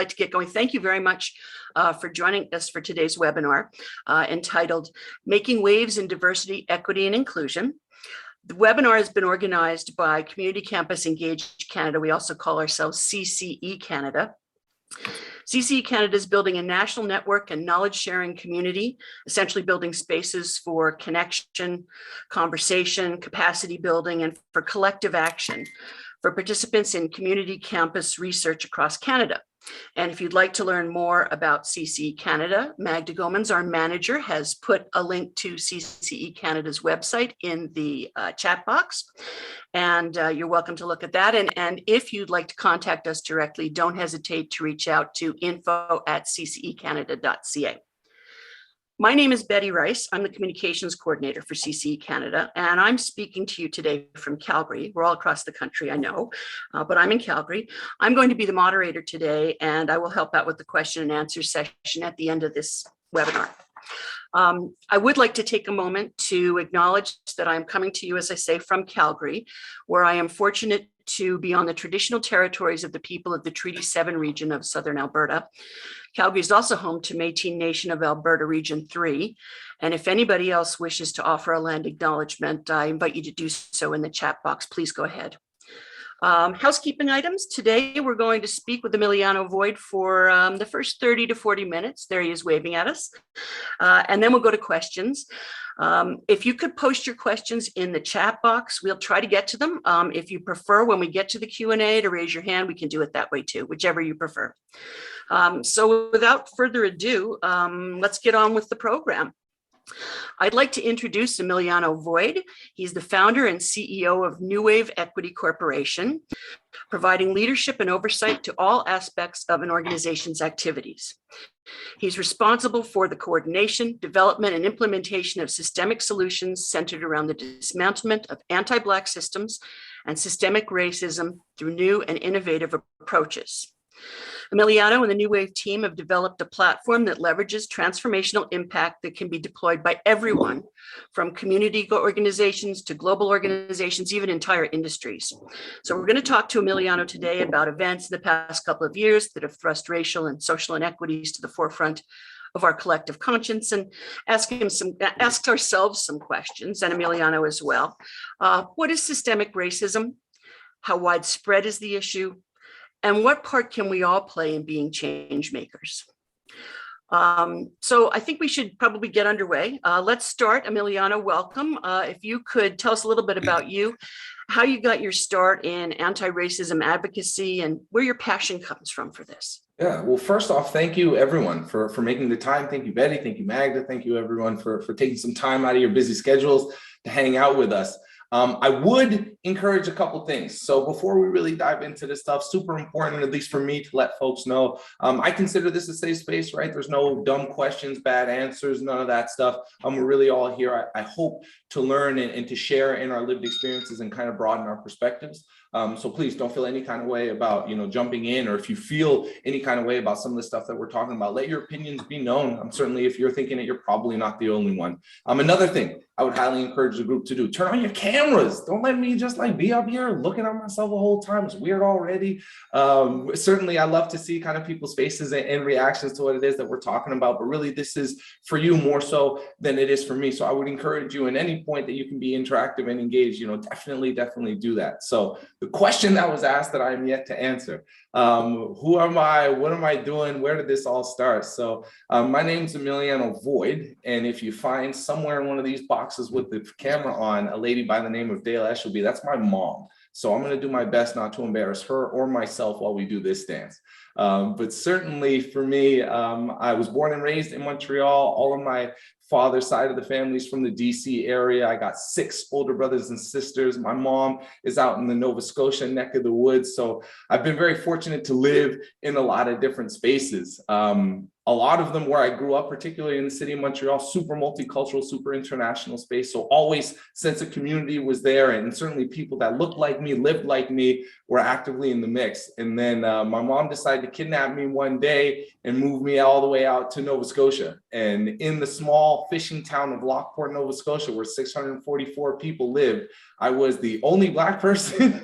like to get going. Thank you very much for joining us for today's webinar entitled Making Waves in Diversity, Equity, and Inclusion. The webinar has been organized by Community Campus Engaged Canada. We also call ourselves CCE Canada. CCE Canada is building a national network and knowledge sharing community, essentially building spaces for connection, conversation, capacity building, and for collective action for participants in community campus research across Canada. And if you'd like to learn more about CCE Canada, Magda Gomans, our manager, has put a link to CCE Canada's website in the chat box. And you're welcome to look at that. And if you'd like to contact us directly, don't hesitate to reach out to info@ccecanada.ca. My name is Betty Rice. I'm the communications coordinator for CCE Canada, and I'm speaking to you today from Calgary. We're all across the country, I know, but I'm in Calgary. I'm going to be the moderator today, and I will help out with the question and answer session at the end of this webinar. I would like to take a moment to acknowledge that I'm coming to you, as I say, from Calgary, where I am fortunate to be on the traditional territories of the people of the Treaty 7 region of Southern Alberta. Calgary is also home to Métis Nation of Alberta Region 3. And if anybody else wishes to offer a land acknowledgement, I invite you to do so in the chat box. Please go ahead. Housekeeping items. Today, we're going to speak with Emiliano Void for the first 30 to 40 minutes. There he is waving at us. And then we'll go to questions. If you could post your questions in the chat box, we'll try to get to them. If you prefer, when we get to the Q&A, to raise your hand, we can do it that way too, whichever you prefer. So without further ado, let's get on with the program. I'd like to introduce Emiliano Void. He's the founder and CEO of Nuwave Equity Corporation, providing leadership and oversight to all aspects of an organization's activities. He's responsible for the coordination, development, and implementation of systemic solutions centered around the dismantlement of anti-Black systems and systemic racism through new and innovative approaches. Emiliano and the Nuwave team have developed a platform that leverages transformational impact that can be deployed by everyone, from community organizations to global organizations, even entire industries. So we're going to talk to Emiliano today about events in the past couple of years that have thrust racial and social inequities to the forefront of our collective conscience, and ask ourselves some questions, and Emiliano as well. What is systemic racism? How widespread is the issue? And what part can we all play in being change makers? So I think we should probably get underway. Let's start. Emiliano, welcome. If you could tell us a little bit about you, how you got your start in anti-racism advocacy, and where your passion comes from for this. Yeah, well, first off, thank you everyone for making the time. Thank you, Betty. Thank you, Magda. Thank you everyone for taking some time out of your busy schedules to hang out with us. I would encourage a couple things. So before we really dive into this stuff, super important, at least for me, to let folks know, I consider this a safe space, right? There's no dumb questions, bad answers, none of that stuff. We're really all here, I hope, to learn and to share in our lived experiences and kind of broaden our perspectives. So please don't feel any kind of way about, jumping in, or if you feel any kind of way about some of the stuff that we're talking about, let your opinions be known. Certainly, if you're thinking it, you're probably not the only one. Another thing I would highly encourage the group to do, turn on your cameras. Don't let me just be up here looking at myself the whole time. It's weird already. Certainly, I love to see kind of people's faces and reactions to what it is that we're talking about, but really this is for you more so than it is for me. So I would encourage you, at any point that you can be interactive and engaged, definitely do that. So the question that was asked that I am yet to answer, who am I? What am I doing? Where did this all start? So my name's Emiliano Void. And if you find somewhere in one of these boxes with the camera on a lady by the name of Dale Eshelby, that's my mom. So I'm going to do my best not to embarrass her or myself while we do this dance. But certainly for me, I was born and raised in Montreal. All of my father's side of the family is from the DC area. I got 6 older brothers and sisters. My mom is out in the Nova Scotia neck of the woods. So I've been very fortunate to live in a lot of different spaces. A lot of them where I grew up, particularly in the city of Montreal, super multicultural, super international space. So always sense of community was there. And certainly people that looked like me, lived like me, were actively in the mix. And then my mom decided to kidnap me one day and move me all the way out to Nova Scotia. And in the small fishing town of Lockport, Nova Scotia, where 644 people lived, I was the only Black person.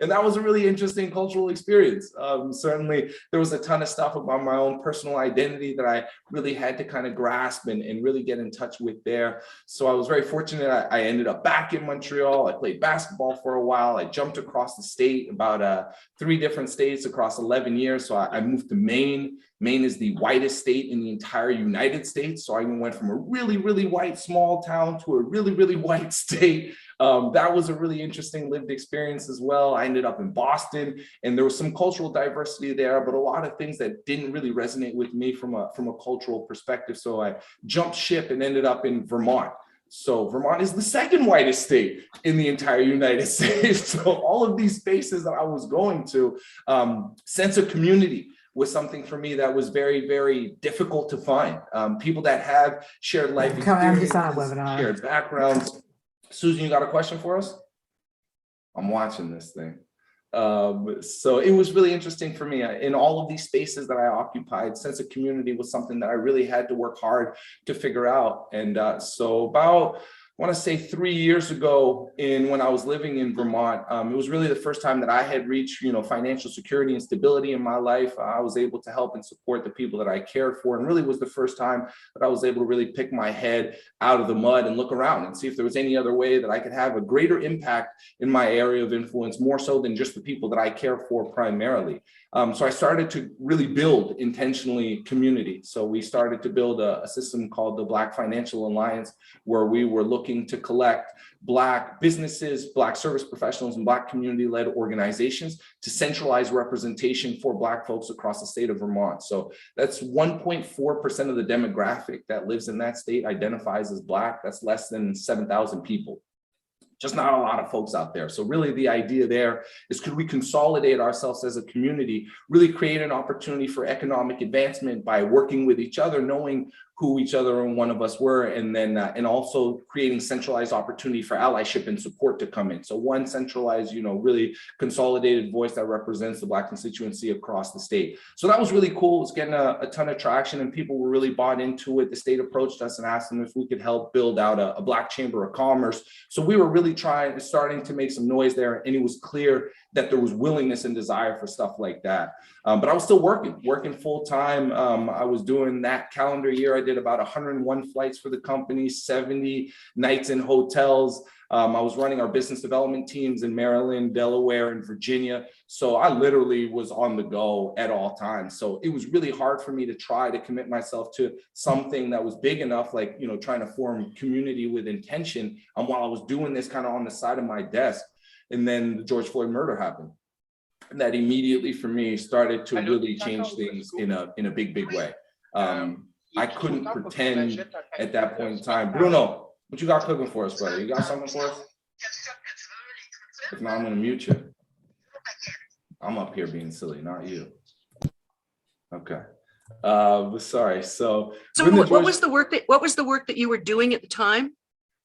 And that was a really interesting cultural experience. Certainly, there was a ton of stuff about my own personal identity that I really had to kind of grasp and really get in touch with there. So I was very fortunate. I ended up back in Montreal. I played basketball for a while. I jumped across the state, about 3 different states across 11 years. So I moved to Maine. Maine is the whitest state in the entire United States. So I went from a really, really white small town to a really, really white state. That was a really interesting lived experience as well. I ended up in Boston, and there was some cultural diversity there, but a lot of things that didn't really resonate with me from a cultural perspective. So I jumped ship and ended up in Vermont. So Vermont is the second whitest state in the entire United States. So all of these spaces that I was going to, sense of community was something for me that was very, very difficult to find. People that have shared life experiences, shared backgrounds. Susan, you got a question for us? I'm watching this thing. So it was really interesting for me. In all of these spaces that I occupied, sense of community was something that I really had to work hard to figure out. And so about, I want to say 3 years ago, when I was living in Vermont, it was really the first time that I had reached, financial security and stability in my life. I was able to help and support the people that I cared for, and really was the first time that I was able to really pick my head out of the mud and look around and see if there was any other way that I could have a greater impact in my area of influence, more so than just the people that I care for primarily. So I started to really build intentionally community. So we started to build a system called the Black Financial Alliance, where we were looking to collect Black businesses, Black service professionals, and Black community-led organizations to centralize representation for Black folks across the state of Vermont. So that's 1.4% of the demographic that lives in that state identifies as Black. That's less than 7,000 people. Just not a lot of folks out there. So really the idea there is, could we consolidate ourselves as a community, really create an opportunity for economic advancement by working with each other, knowing who each other and one of us were, and then and also creating centralized opportunity for allyship and support to come in. So one centralized, really consolidated voice that represents the Black constituency across the state. So that was really cool. It was getting a ton of traction, and people were really bought into it. The state approached us and asked them if we could help build out a Black Chamber of Commerce. So we were really starting to make some noise there, and it was clear that there was willingness and desire for stuff like that. But I was still working full time. I was doing that calendar year. I did about 101 flights for the company, 70 nights in hotels. I was running our business development teams in Maryland, Delaware, and Virginia. So I literally was on the go at all times. So it was really hard for me to try to commit myself to something that was big enough, like, trying to form community with intention, while I was doing this kind of on the side of my desk. And then the George Floyd murder happened. And that immediately for me started to really change things in a big way. I couldn't pretend at that point in time. Bruno, what you got cooking for us, brother? You got something for us? If not, I'm gonna mute you. I'm up here being silly, not you. Okay. Sorry. So what was the work that you were doing at the time?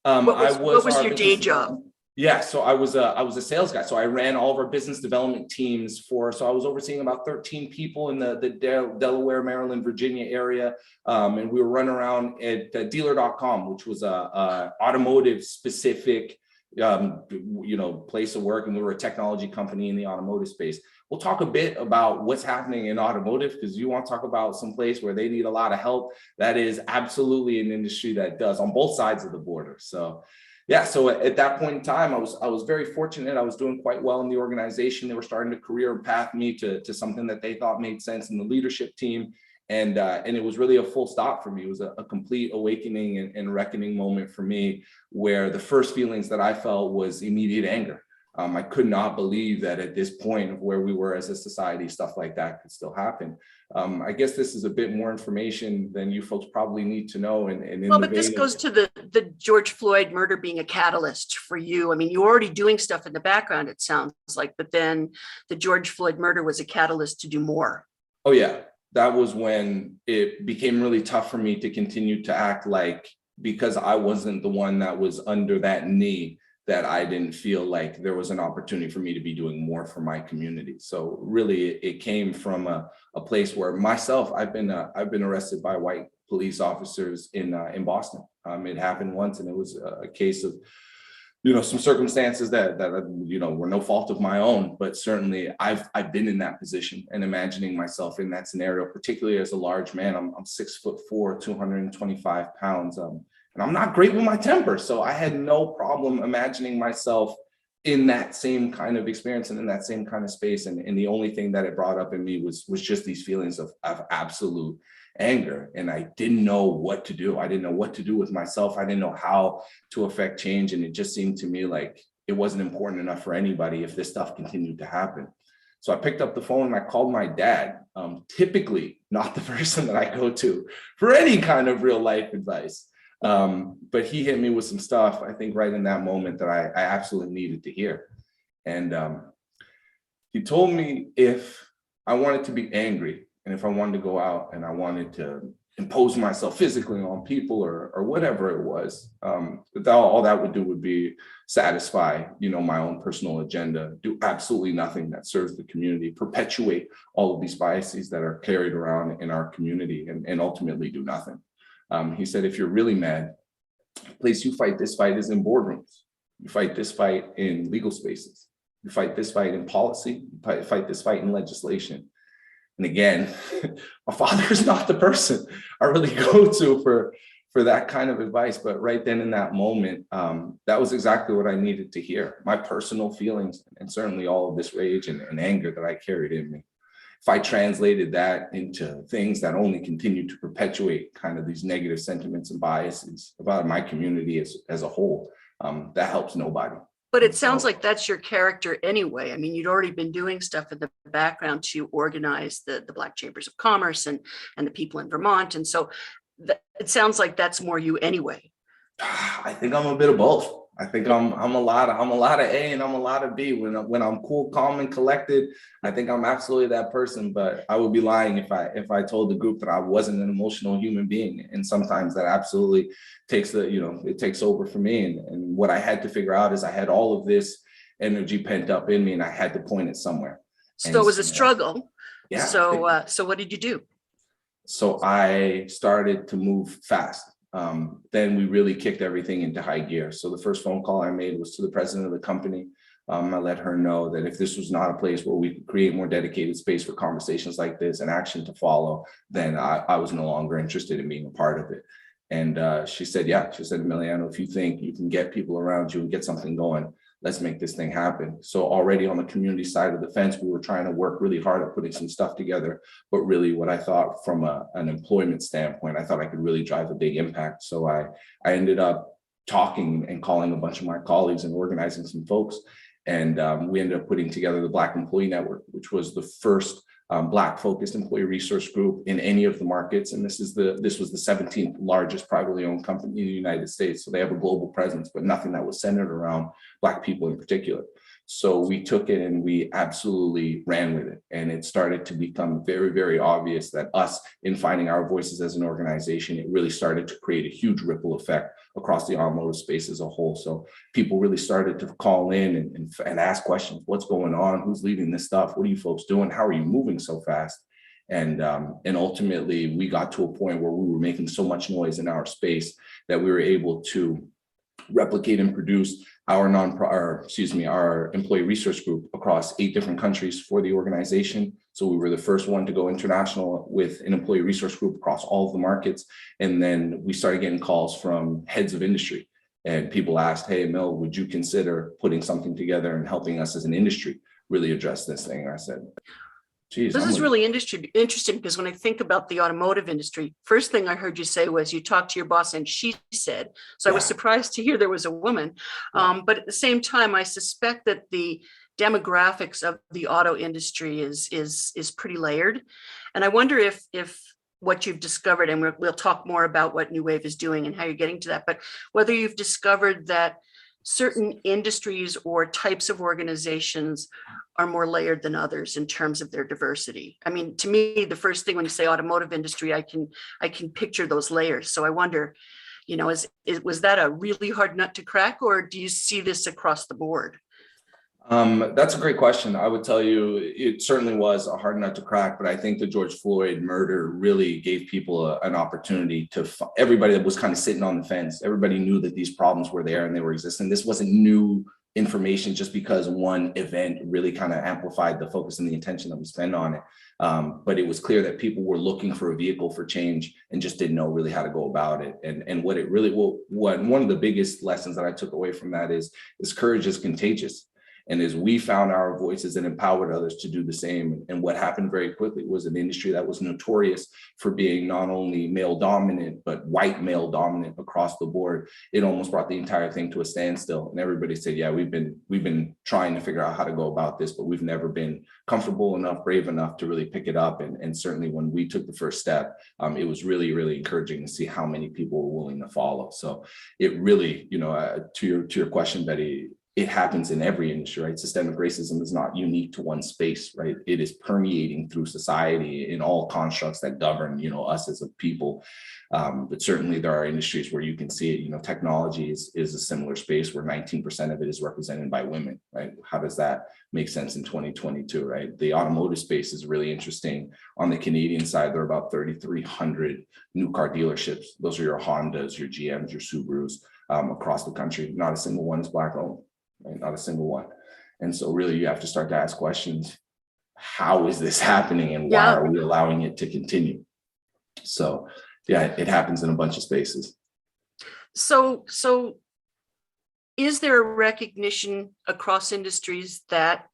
What was your day job? Yeah, so I was a sales guy. So I ran all of our business development teams so I was overseeing about 13 people in the Delaware, Maryland, Virginia area. And we were running around at dealer.com, which was a automotive specific, place of work. And we were a technology company in the automotive space. We'll talk a bit about what's happening in automotive, because you want to talk about some place where they need a lot of help. That is absolutely an industry that does on both sides of the border. So yeah, so at that point in time, I was very fortunate. I was doing quite well in the organization. They were starting to career path me to something that they thought made sense in the leadership team. And it was really a full stop for me. It was a complete awakening and reckoning moment for me, where the first feelings that I felt was immediate anger. I could not believe that at this point of where we were as a society, stuff like that could still happen. I guess this is a bit more information than you folks probably need to know. But this goes to the George Floyd murder being a catalyst for you. I mean, you're already doing stuff in the background, it sounds like, but then the George Floyd murder was a catalyst to do more. Oh yeah, that was when it became really tough for me to continue to act like, because I wasn't the one that was under that knee, that I didn't feel like there was an opportunity for me to be doing more for my community. So really it came from a place where myself, I've been arrested by white police officers in Boston. It happened once, and it was a case of some circumstances that were no fault of my own, but certainly I've been in that position and imagining myself in that scenario, particularly as a large man. I'm 6'4", 225 pounds, and I'm not great with my temper, so I had no problem imagining myself in that same kind of experience and in that same kind of space. And the only thing that it brought up in me was just these feelings of absolute anger. And I didn't know what to do. I didn't know what to do with myself. I didn't know how to affect change. And it just seemed to me like it wasn't important enough for anybody if this stuff continued to happen. So I picked up the phone and I called my dad, typically not the person that I go to for any kind of real life advice. But he hit me with some stuff, I think right in that moment, that I absolutely needed to hear. And he told me if I wanted to be angry and if I wanted to go out and I wanted to impose myself physically on people or whatever it was, all that would do would be satisfy, my own personal agenda, do absolutely nothing that serves the community, perpetuate all of these biases that are carried around in our community, and ultimately do nothing. He said, if you're really mad, the place you fight this fight is in boardrooms. You fight this fight in legal spaces. You fight this fight in policy. You fight this fight in legislation. And again, my father is not the person I really go to for that kind of advice. But right then in that moment, that was exactly what I needed to hear. My personal feelings, and certainly all of this rage and anger that I carried in me. If I translated that into things that only continue to perpetuate kind of these negative sentiments and biases about my community as a whole, that helps nobody. But it sounds like that's your character anyway. I mean, you'd already been doing stuff in the background to organize the Black Chambers of Commerce and the people in Vermont. And so it sounds like that's more you anyway. I think I'm a bit of both. I think I'm a lot of A and I'm a lot of B. When I'm cool, calm, and collected, I think I'm absolutely that person. But I would be lying if I told the group that I wasn't an emotional human being. And sometimes that absolutely takes it takes over for me. And what I had to figure out is I had all of this energy pent up in me, and I had to point it somewhere. So it was a struggle. Yeah. So what did you do? So I started to move fast. Then we really kicked everything into high gear. So the first phone call I made was to the president of the company. I let her know that if this was not a place where we could create more dedicated space for conversations like this and action to follow, then I was no longer interested in being a part of it. And she said, Emiliano, if you think you can get people around you and get something going, let's make this thing happen. So already on the community side of the fence, we were trying to work really hard at putting some stuff together. But really what I thought from an employment standpoint, I thought I could really drive a big impact. So I ended up talking and calling a bunch of my colleagues and organizing some folks. And we ended up putting together the Black Employee Network, which was the first Black focused employee resource group in any of the markets. And this was the 17th largest privately owned company in the United States. So they have a global presence, but nothing that was centered around Black people in particular. So we took it and we absolutely ran with it. And it started to become very, very obvious that us, in finding our voices as an organization, it really started to create a huge ripple effect across the automotive space as a whole. So people really started to call in and ask questions. What's going on? Who's leading this stuff? What are you folks doing? How are you moving so fast? And ultimately, we got to a point where we were making so much noise in our space that we were able to replicate and produce our employee resource group across 8 different countries for the organization. So we were the first one to go international with an employee resource group across all of the markets. And then we started getting calls from heads of industry, and people asked, hey, Mel, would you consider putting something together and helping us as an industry really address this thing? And I said, geez, this is really interesting because when I think about the automotive industry, first thing I heard you say was you talked to your boss and she said. So I was surprised to hear there was a woman. But at the same time, I suspect that the demographics of the auto industry is pretty layered. And I wonder if what you've discovered, and we'll talk more about what nuwave is doing and how you're getting to that, but whether you've discovered that certain industries or types of organizations are more layered than others in terms of their diversity. I mean, to me, the first thing when you say automotive industry, I can picture those layers. So I wonder, was that a really hard nut to crack, or do you see this across the board? That's a great question. I would tell you it certainly was a hard nut to crack, but I think the George Floyd murder really gave people an opportunity to everybody that was kind of sitting on the fence. Everybody knew that these problems were there and they were existing. This wasn't new information just because one event really kind of amplified the focus and the attention that we spend on it. But it was clear that people were looking for a vehicle for change and just didn't know really how to go about it. And what it really, what one of the biggest lessons that I took away from that is courage is contagious. And as we found our voices and empowered others to do the same, and what happened very quickly was an industry that was notorious for being not only male dominant, but white male dominant across the board. It almost brought the entire thing to a standstill. And everybody said, yeah, we've been trying to figure out how to go about this, but we've never been comfortable enough, brave enough to really pick it up. And certainly when we took the first step, it was really, really encouraging to see how many people were willing to follow. So it really, to your question, Betty, it happens in every industry, right? Systemic racism is not unique to one space, right? It is permeating through society in all constructs that govern, us as a people. But certainly there are industries where you can see it. Technology is a similar space where 19% of it is represented by women, right? How does that make sense in 2022, right? The automotive space is really interesting. On the Canadian side, there are about 3,300 new car dealerships. Those are your Hondas, your GMs, your Subarus across the country. Not a single one is Black owned. Right? Not a single one. And so really you have to start to ask questions. How is this happening and why are we allowing it to continue? So yeah, it happens in a bunch of spaces. So is there a recognition across industries that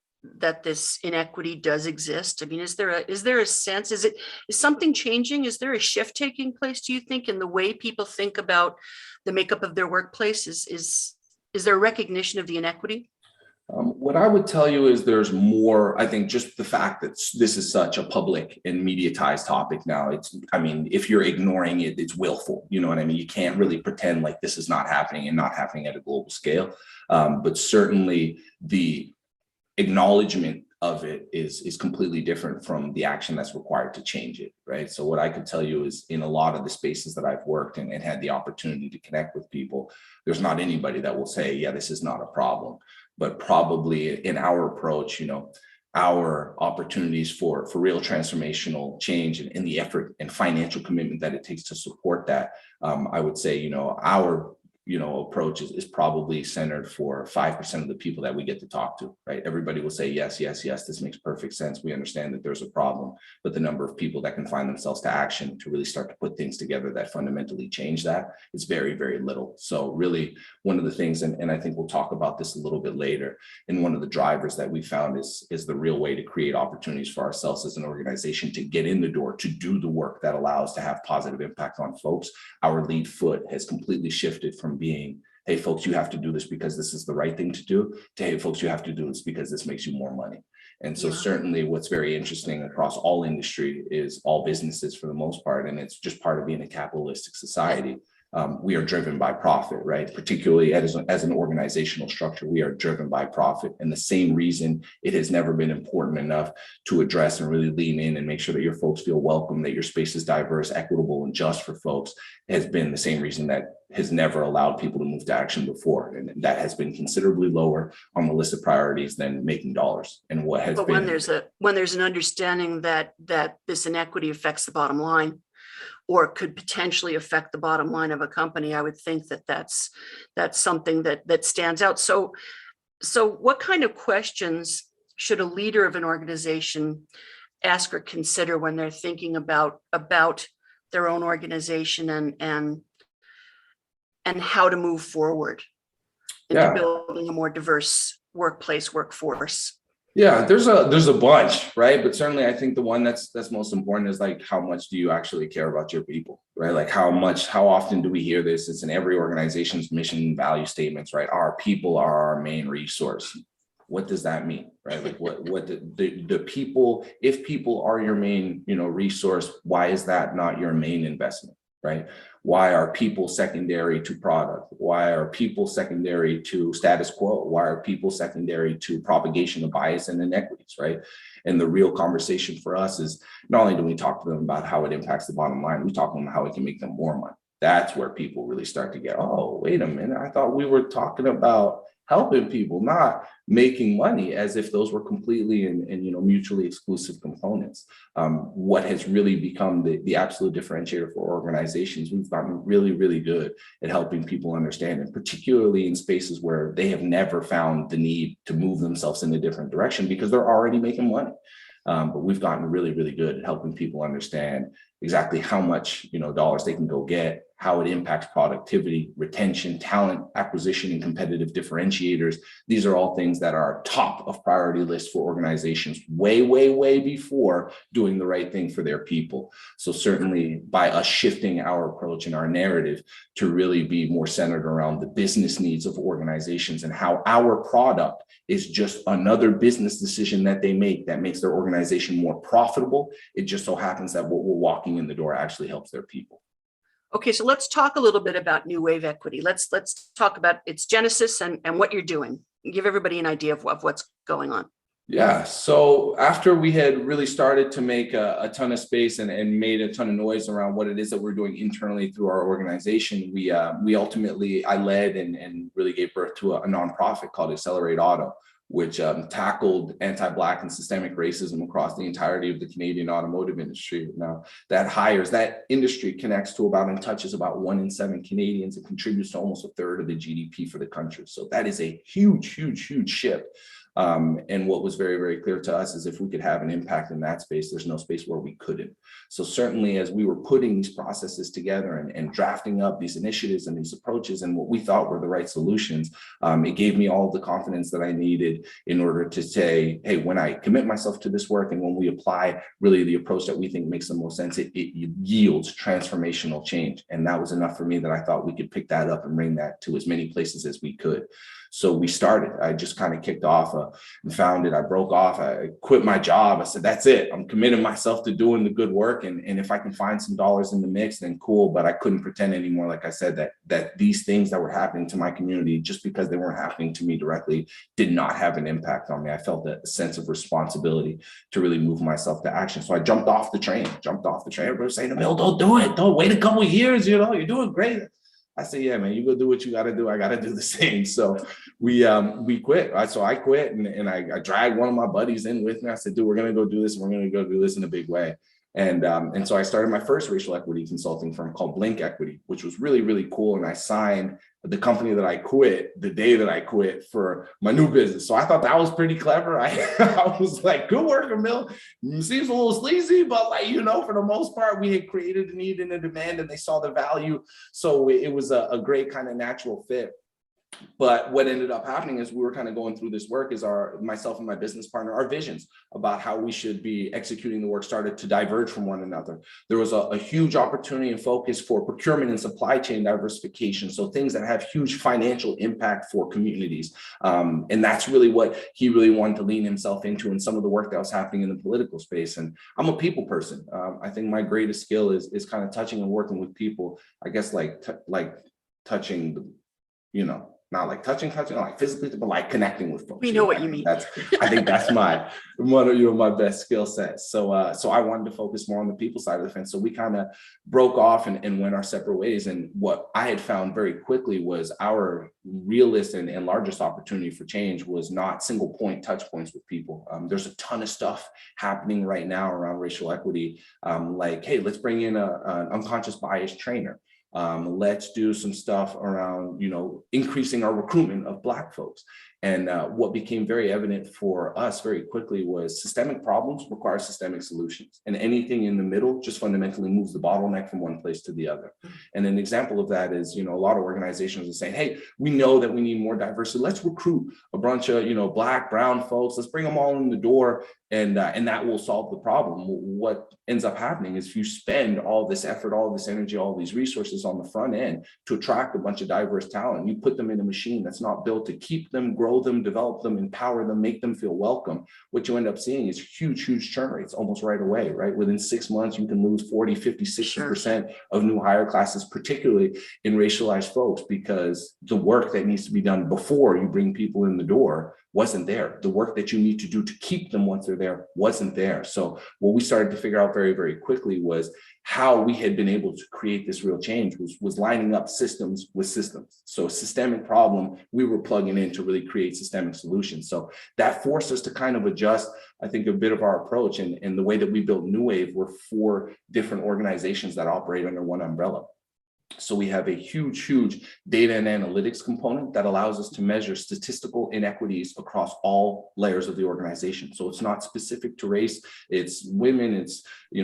this inequity does exist? I mean, is there a sense, is something changing? Is there a shift taking place, do you think, in the way people think about the makeup of their workplace? Is there a recognition of the inequity? What I would tell you is there's more. I think just the fact that this is such a public and mediatized topic now, if you're ignoring it, it's willful. You know what I mean? You can't really pretend like this is not happening and not happening at a global scale. But certainly the acknowledgement of it is completely different from the action that's required to change it, right? So what I could tell you is in a lot of the spaces that I've worked and had the opportunity to connect with people, there's not anybody that will say, yeah, this is not a problem. But probably in our approach, our opportunities for real transformational change and the effort and financial commitment that it takes to support that, I would say, our approach is probably centered for 5% of the people that we get to talk to, right? Everybody will say, yes, this makes perfect sense. We understand that there's a problem, but the number of people that can find themselves to action to really start to put things together that fundamentally change that is very, very little. So really one of the things, and I think we'll talk about this a little bit later, and one of the drivers that we found is the real way to create opportunities for ourselves as an organization to get in the door, to do the work that allows to have positive impact on folks. Our lead foot has completely shifted from being, hey folks, you have to do this because this is the right thing to do, to hey folks, you have to do this because this makes you more money. And so certainly what's very interesting across all industry is all businesses for the most part, and it's just part of being a capitalistic society. We are driven by profit, right? Particularly as an organizational structure, we are driven by profit. And the same reason it has never been important enough to address and really lean in and make sure that your folks feel welcome, that your space is diverse, equitable, and just for folks has been the same reason that has never allowed people to move to action before. And that has been considerably lower on the list of priorities than making dollars. And what has been— when there's an understanding that this inequity affects the bottom line, or could potentially affect the bottom line of a company, I would think that's something that stands out. So what kind of questions should a leader of an organization ask or consider when they're thinking about their own organization and how to move forward into building a more diverse workforce? Yeah, there's a bunch, right? But certainly I think the one that's most important is like, how much do you actually care about your people, right? Like how often do we hear this? It's in every organization's mission and value statements, right? Our people are our main resource. What does that mean, right? Like what the people, if people are your main, resource, why is that not your main investment, right? Why are people secondary to product? Why are people secondary to status quo? Why are people secondary to propagation of bias and inequities, right? And the real conversation for us is not only do we talk to them about how it impacts the bottom line, we talk to them how it can make them more money. That's where people really start to get, oh, wait a minute, I thought we were talking about helping people, not making money as if those were completely and mutually exclusive components. What has really become the absolute differentiator for organizations, we've gotten really, really good at helping people understand, and particularly in spaces where they have never found the need to move themselves in a different direction because they're already making money. But we've gotten really, really good at helping people understand exactly how much dollars they can go get, how it impacts productivity, retention, talent acquisition, and competitive differentiators. These are all things that are top of priority list for organizations way, way, way before doing the right thing for their people. So certainly by us shifting our approach and our narrative to really be more centered around the business needs of organizations and how our product is just another business decision that they make that makes their organization more profitable. It just so happens that what we're walking in the door actually helps their people. Okay, so let's talk a little bit about New Wave Equity. Let's talk about its genesis and what you're doing. Give everybody an idea of what's going on. Yeah, so after we had really started to make a ton of space and made a ton of noise around what it is that we're doing internally through our organization, we ultimately, I led and really gave birth to a nonprofit called Accelerate Auto, which tackled anti-Black and systemic racism across the entirety of the Canadian automotive industry. Now, that industry connects to about and touches about 1 in 7 Canadians and contributes to almost a third of the GDP for the country. So that is a huge, huge, huge shift. And what was very, very clear to us is if we could have an impact in that space, there's no space where we couldn't. So certainly as we were putting these processes together and drafting up these initiatives and these approaches and what we thought were the right solutions, it gave me all of the confidence that I needed in order to say, hey, when I commit myself to this work and when we apply really the approach that we think makes the most sense, it yields transformational change. And that was enough for me that I thought we could pick that up and bring that to as many places as we could. So we started. I just kind of kicked off and founded. I broke off. I quit my job. I said, that's it. I'm committing myself to doing the good work. And if I can find some dollars in the mix, then cool. But I couldn't pretend anymore, like I said, that these things that were happening to my community, just because they weren't happening to me directly, did not have an impact on me. I felt a sense of responsibility to really move myself to action. So I jumped off the train. Everybody was saying, Emil, don't do it. Don't wait a couple of years. You're doing great. I said, yeah, man, you go do what you got to do. I got to do the same. So we quit. So I quit and I dragged one of my buddies in with me. I said, dude, we're going to go do this. And we're going to go do this in a big way. And so I started my first racial equity consulting firm called Blink Equity, which was really, really cool. And I signed the company that I quit the day that I quit for my new business. So I thought that was pretty clever. I was like, good work, Emil. Seems a little sleazy, but for the most part, we had created a need and a demand and they saw the value. So it was a great kind of natural fit. But what ended up happening is we were kind of going through this work is myself and my business partner, our visions about how we should be executing the work started to diverge from one another. There was a huge opportunity and focus for procurement and supply chain diversification. So things that have huge financial impact for communities. And that's really what he really wanted to lean himself into in some of the work that was happening in the political space. And I'm a people person. I think my greatest skill is kind of touching and working with people, I guess, like touching, not like touching, like physically, but like connecting with folks. We know what you mean. I think that's one of my best skill sets. So I wanted to focus more on the people side of the fence. So we kind of broke off and went our separate ways. And what I had found very quickly was our realest and largest opportunity for change was not single point touch points with people. There's a ton of stuff happening right now around racial equity. Like, hey, let's bring in an unconscious bias trainer. Let's do some stuff around, increasing our recruitment of Black folks. And what became very evident for us very quickly was systemic problems require systemic solutions. And anything in the middle just fundamentally moves the bottleneck from one place to the other. And an example of that is, a lot of organizations are saying, hey, we know that we need more diversity. Let's recruit a bunch of, Black, brown folks. Let's bring them all in the door. And that will solve the problem. What ends up happening is if you spend all this effort, all this energy, all these resources on the front end to attract a bunch of diverse talent, you put them in a machine that's not built to keep them, grow them, develop them, empower them, make them feel welcome. What you end up seeing is huge churn rates almost right away, right? Within 6 months, you can lose 40, 50, 60% of new hire classes, particularly in racialized folks, because the work that needs to be done before you bring people in the door wasn't there. The work that you need to do to keep them once they're there wasn't there. So what we started to figure out very, very quickly was how we had been able to create this real change was lining up systems with systems. So systemic problem, we were plugging in to really create systemic solutions. So that forced us to kind of adjust, I think, a bit of our approach. And the way that we built nuwave were 4 different organizations that operate under one umbrella. So we have a huge data and analytics component that allows us to measure statistical inequities across all layers of the organization. So it's not specific to race, it's women, it's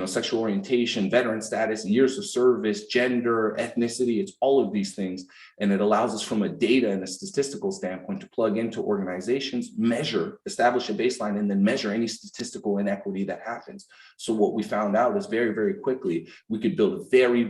sexual orientation, veteran status, years of service, gender, ethnicity, it's all of these things. And it allows us from a data and a statistical standpoint to plug into organizations, measure, establish a baseline, and then measure any statistical inequity that happens. So what we found out is very quickly, we could build very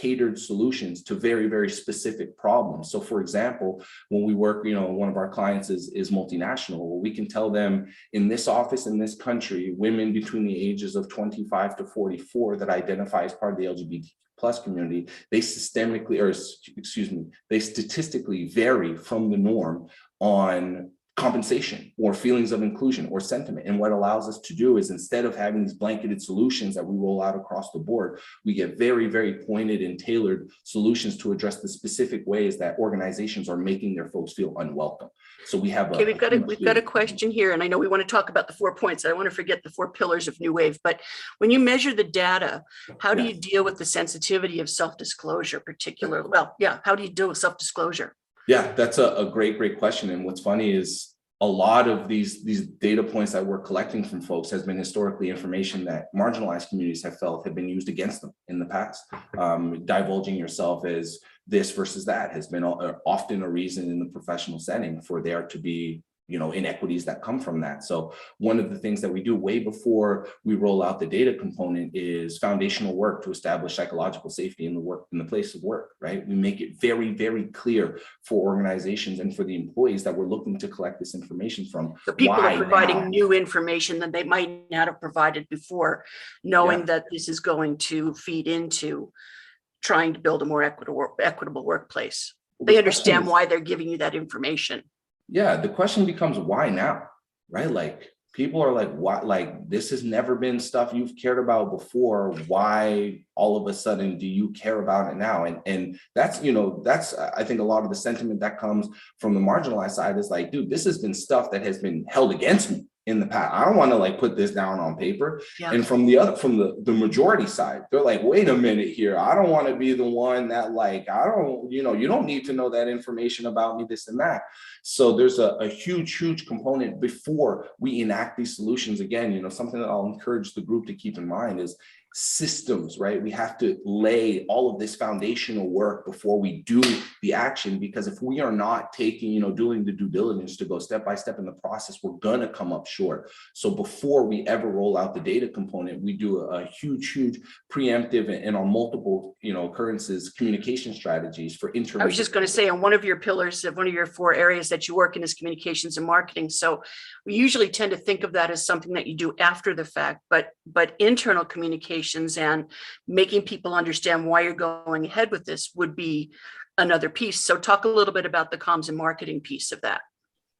catered solutions to very specific problems. So for example, when we work, one of our clients is multinational, well, we can tell them in this office, in this country, women between the ages of 25 to 44 that identify as part of the LGBT plus community, they statistically vary from the norm on compensation or feelings of inclusion or sentiment. And what allows us to do is, instead of having these blanketed solutions that we roll out across the board, we get very pointed and tailored solutions to address the specific ways that organizations are making their folks feel unwelcome. So we have we've got a question here, and I know we want to talk about the 4 points. I don't want to forget the 4 pillars of nuwave, but when you measure the data, how do you deal with the sensitivity of self-disclosure, particularly? Well, yeah, how do you deal with self-disclosure? Yeah, that's a great question. And what's funny is a lot of these data points that we're collecting from folks has been historically information that marginalized communities have felt have been used against them in the past. Divulging yourself as this versus that has been often a reason in the professional setting for there to be inequities that come from that. So one of the things that we do way before we roll out the data component is foundational work to establish psychological safety in the place of work, right? We make it very clear for organizations and for the employees that we're looking to collect this information from. So people are providing new information that they might not have provided before, knowing that this is going to feed into trying to build a more equitable workplace. They understand why they're giving you that information. Yeah, the question becomes, why now, right? Like, people are like, why? Like, this has never been stuff you've cared about before. Why all of a sudden do you care about it now? And that's, that's, I think, a lot of the sentiment that comes from the marginalized side is like, dude, this has been stuff that has been held against me in the past. I don't want to put this down on paper. Yeah. And from the majority side, they're like, wait a minute here. I don't want to be the one that you don't need to know that information about me, this and that. So there's a huge component before we enact these solutions. Again, something that I'll encourage the group to keep in mind is systems, right? We have to lay all of this foundational work before we do the action, because if we are not taking, doing the due diligence to go step by step in the process, we're gonna come up short. So before we ever roll out the data component, we do a huge preemptive and on multiple, occurrences, communication strategies for internal. I was just going to say, on one of your pillars, of one of your 4 areas that you work in is communications and marketing. So we usually tend to think of that as something that you do after the fact, but internal communications and making people understand why you're going ahead with this would be another piece. So talk a little bit about the comms and marketing piece of that.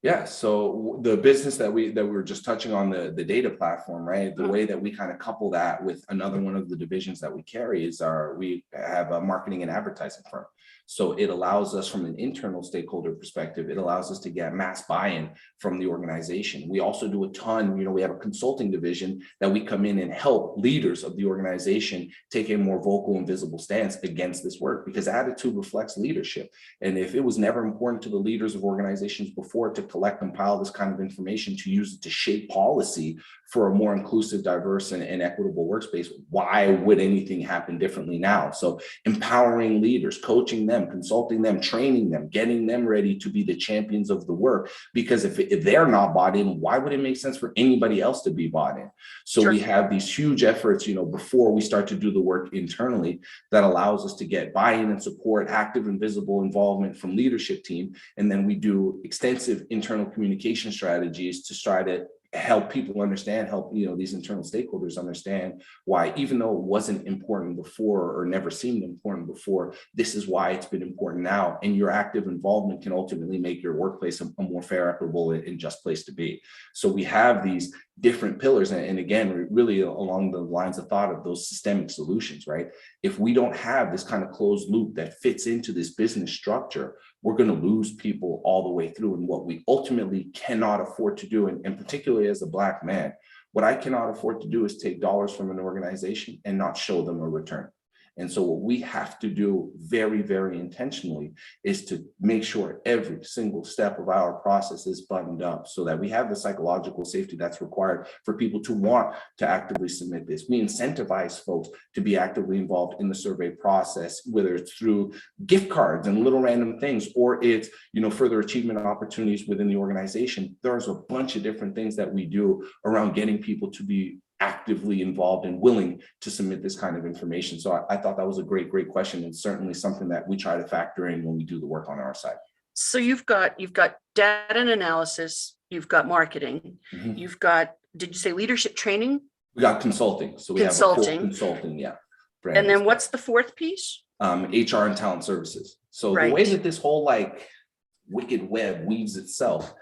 Yeah, so the business that we were just touching on, the data platform, right? The way that we kind of couple that with another one of the divisions that we carry is we have a marketing and advertising firm. So it allows us, from an internal stakeholder perspective, it allows us to get mass buy-in from the organization. We also do a ton, we have a consulting division that we come in and help leaders of the organization take a more vocal and visible stance against this work, because attitude reflects leadership. And if it was never important to the leaders of organizations before to collect, compile this kind of information, to use it to shape policy for a more inclusive, diverse, and equitable workspace, why would anything happen differently now? So empowering leaders, coaching them, consulting them, training them, getting them ready to be the champions of the work. Because if they're not bought in, why would it make sense for anybody else to be bought in? So we have these huge efforts, before we start to do the work internally, that allows us to get buy-in and support, active and visible involvement from leadership team. And then we do extensive internal communication strategies to try to help people understand, help these internal stakeholders understand why, even though it wasn't important before or never seemed important before, this is why it's been important now. And your active involvement can ultimately make your workplace a more fair, equitable, and just place to be. So we have these different pillars, and again, really along the lines of thought of those systemic solutions, right? If we don't have this kind of closed loop that fits into this business structure, we're going to lose people all the way through. And what we ultimately cannot afford to do, and particularly as a Black man, what I cannot afford to do is take dollars from an organization and not show them a return. And so what we have to do very, very intentionally is to make sure every single step of our process is buttoned up so that we have the psychological safety that's required for people to want to actively submit this. We incentivize folks to be actively involved in the survey process, whether it's through gift cards and little random things, or it's, further achievement opportunities within the organization. There's a bunch of different things that we do around getting people to be actively involved and willing to submit this kind of information. So I thought that was a great question, and certainly something that we try to factor in when we do the work on our side. So you've got data and analysis, you've got marketing, you've got, did you say leadership training? We got consulting. So we have a full consulting, yeah. And then what's the fourth piece? HR and talent services. So the way that this whole wicked web weaves itself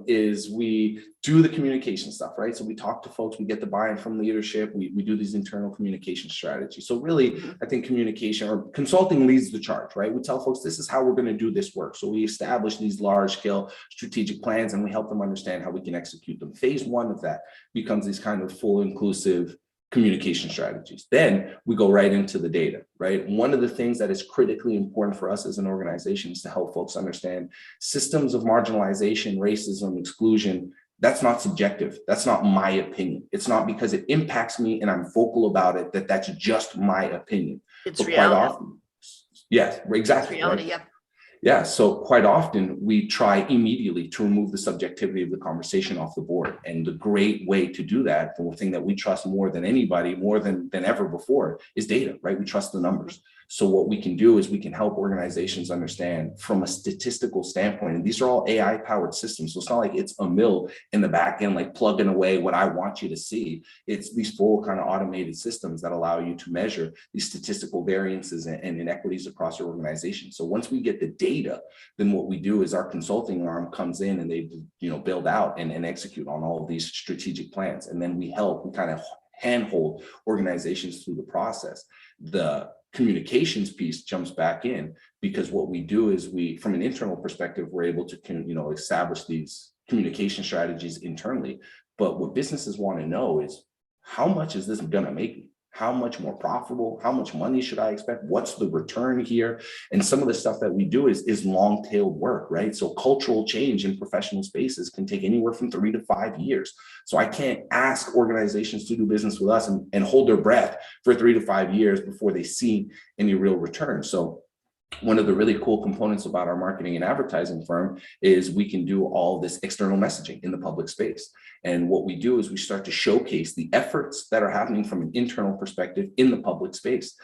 is we do the communication stuff, right? So we talk to folks, we get the buy-in from leadership, we do these internal communication strategies. So really, I think communication or consulting leads the charge, right? We tell folks, this is how we're going to do this work. So we establish these large-scale strategic plans and we help them understand how we can execute them. Phase one of that becomes these kind of full inclusive communication strategies. Then we go right into the data, right? One of the things that is critically important for us as an organization is to help folks understand systems of marginalization, racism, exclusion. That's not subjective. That's not my opinion. It's not because it impacts me and I'm vocal about it that's just my opinion. It's reality. Quite often, yes, exactly. It's reality, right? yeah. Yeah, so quite often we try immediately to remove the subjectivity of the conversation off the board. And the great way to do that, the thing that we trust more than anybody, more than ever before, is data, right? We trust the numbers. So what we can do is we can help organizations understand from a statistical standpoint, and these are all AI powered systems. So it's not like it's a mill in the back end, like plugging away what I want you to see. It's these full kind of automated systems that allow you to measure these statistical variances and inequities across your organization. So once we get the data, then what we do is our consulting arm comes in and they build out and execute on all of these strategic plans. And then we kind of handhold organizations through the process. The communications piece jumps back in because what we do is from an internal perspective, we're able to establish these communication strategies internally. But what businesses want to know is, how much is this going to make me? How much more profitable? How much money should I expect? What's the return here? And some of the stuff that we do is long-tailed work, right? So cultural change in professional spaces can take anywhere from 3 to 5 years. So I can't ask organizations to do business with us and hold their breath for 3 to 5 years before they see any real return. So one of the really cool components about our marketing and advertising firm is we can do all this external messaging in the public space. And what we do is we start to showcase the efforts that are happening from an internal perspective in the public space.